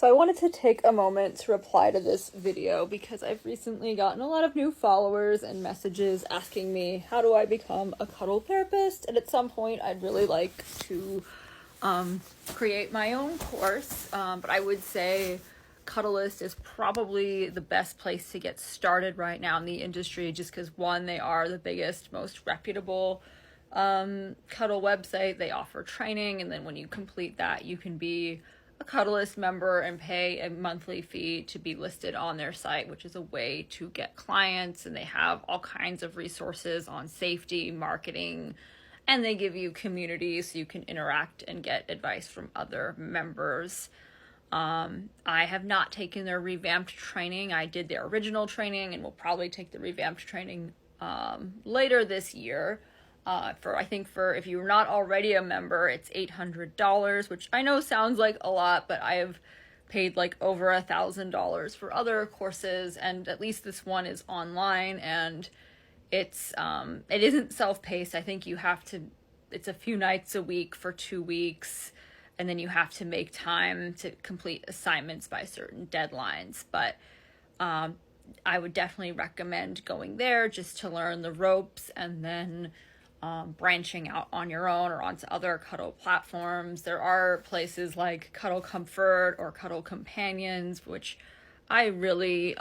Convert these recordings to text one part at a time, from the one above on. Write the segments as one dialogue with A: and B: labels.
A: So I wanted to take a moment to reply to this video because I've recently gotten a lot of new followers and messages asking me, how do I become a cuddle therapist? And at some point I'd really like to create my own course, but I would say Cuddleist is probably the best place to get started right now in the industry, just because one, they are the biggest, most reputable cuddle website. They offer training, and then when you complete that, you can be a Cuddleist member and pay a monthly fee to be listed on their site, which is a way to get clients. And they have all kinds of resources on safety, marketing, and they give you community so you can interact and get advice from other members. I have not taken their revamped training. I did their original training and will probably take the revamped training later this year. If you're not already a member, it's $800, which I know sounds like a lot, but I have paid like over $1,000 for other courses, and at least this one is online, and it isn't self-paced. I think it's a few nights a week for 2 weeks, and then you have to make time to complete assignments by certain deadlines. But I would definitely recommend going there just to learn the ropes, and then branching out on your own or onto other Cuddle platforms. There are places like Cuddle Comfort or Cuddle Companions, which I really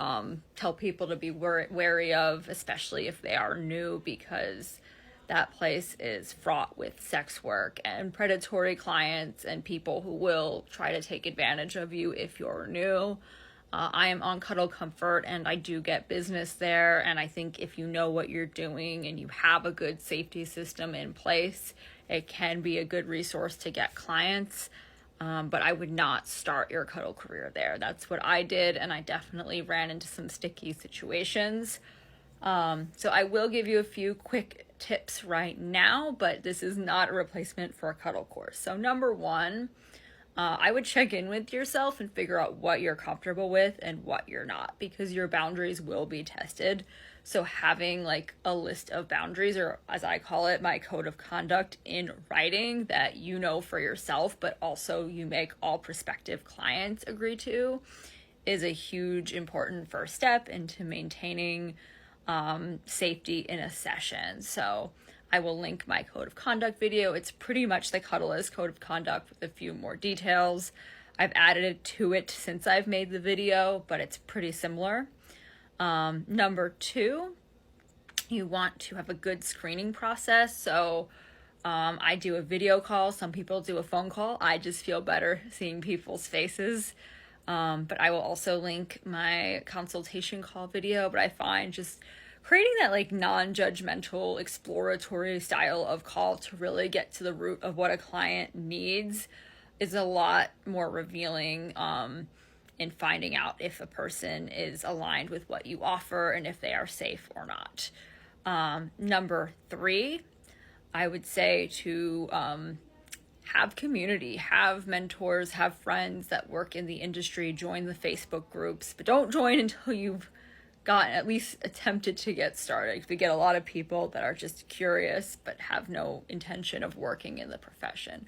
A: tell people to be wary of, especially if they are new, because that place is fraught with sex work and predatory clients and people who will try to take advantage of you if you're new. I am on Cuddle Comfort and I do get business there, and I think if you know what you're doing and you have a good safety system in place, it can be a good resource to get clients. But I would not start your cuddle career there. That's what I did, and I definitely ran into some sticky situations. So I will give you a few quick tips right now, but this is not a replacement for a cuddle course. So number one, I would check in with yourself and figure out what you're comfortable with and what you're not, because your boundaries will be tested. So having like a list of boundaries, or as I call it, my code of conduct in writing that you know for yourself, but also you make all prospective clients agree to, is a huge important first step into maintaining safety in a session. So I will link my code of conduct video. It's pretty much the Cuddleist code of conduct with a few more details. I've added to it since I've made the video, but it's pretty similar. Number two, you want to have a good screening process. So I do a video call. Some people do a phone call. I just feel better seeing people's faces. But I will also link my consultation call video. But I find just creating that like non-judgmental, exploratory style of call to really get to the root of what a client needs is a lot more revealing in finding out if a person is aligned with what you offer and if they are safe or not. Number three, I would say to have community, have mentors, have friends that work in the industry, join the Facebook groups, but don't join until you've gotten at least attempted to get started. We get a lot of people that are just curious but have no intention of working in the profession.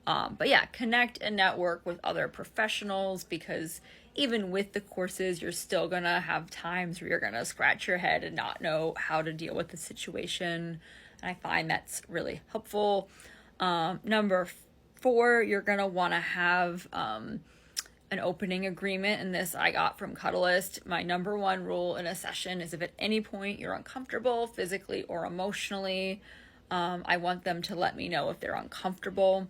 A: But yeah, connect and network with other professionals, because even with the courses, you're still gonna have times where you're gonna scratch your head and not know how to deal with the situation. And I find that's really helpful. Number four, you're gonna wanna have an opening agreement, and this I got from Cuddleist. My number one rule in a session is if at any point you're uncomfortable physically or emotionally, I want them to let me know if they're uncomfortable,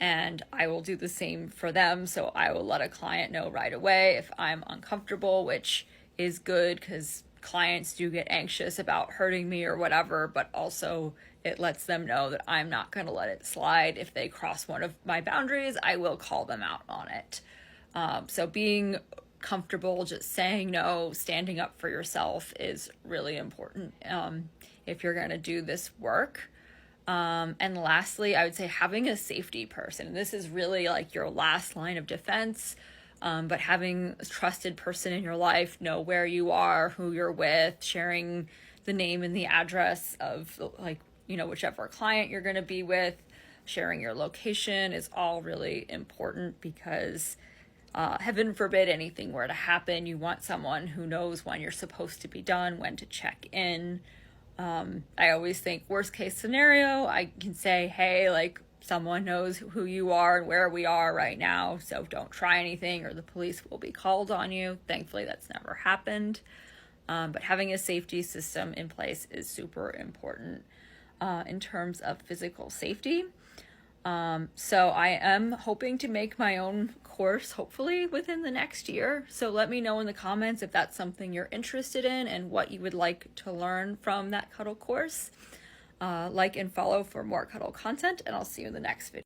A: and I will do the same for them. So I will let a client know right away if I'm uncomfortable, which is good because clients do get anxious about hurting me or whatever, but also it lets them know that I'm not going to let it slide. If they cross one of my boundaries, I will call them out on it. So being comfortable, just saying no, standing up for yourself is really important if you're going to do this work. And lastly, I would say having a safety person. This is really like your last line of defense, but having a trusted person in your life, know where you are, who you're with, sharing the name and the address of whichever client you're going to be with, sharing your location is all really important, because heaven forbid anything were to happen, you want someone who knows when you're supposed to be done, when to check in. I always think worst case scenario, I can say, hey, like, someone knows who you are and where we are right now, so don't try anything or the police will be called on you. Thankfully, that's never happened. But having a safety system in place is super important in terms of physical safety. So I am hoping to make my own course, hopefully within the next year. So let me know in the comments if that's something you're interested in and what you would like to learn from that Cuddle course. Like and follow for more Cuddle content, and I'll see you in the next video.